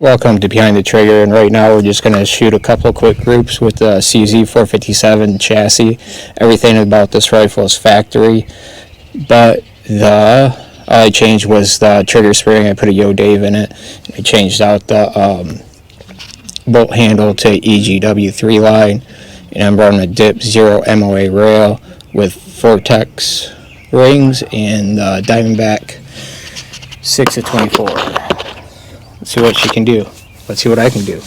Welcome to Behind the Trigger, and right now we're just going to shoot a couple quick groups with the CZ457 chassis. Everything about this rifle is factory, but all I changed was the trigger spring. I put a Yo Dave in it. I changed out the bolt handle to EGW 3 line, and I'm running a Dip 0 MOA rail with Vortex rings and Diamondback 6 of 24. Let's see what she can do. Let's see what I can do.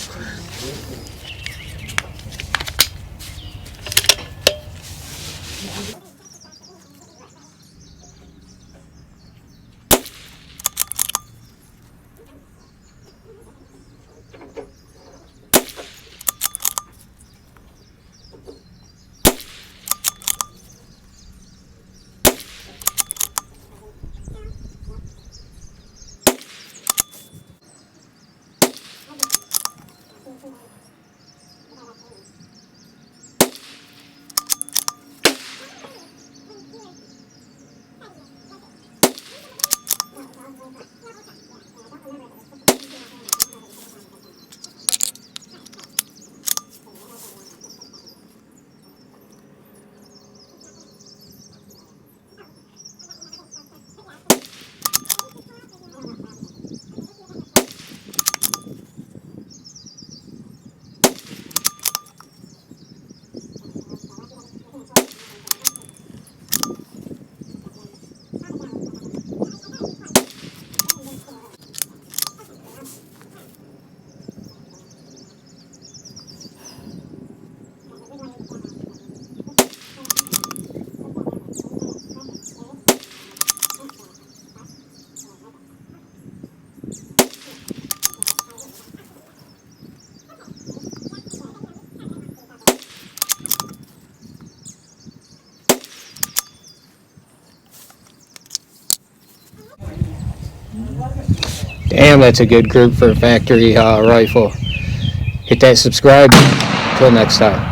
Damn, that's a good group for a factory rifle. Hit that subscribe. Until next time.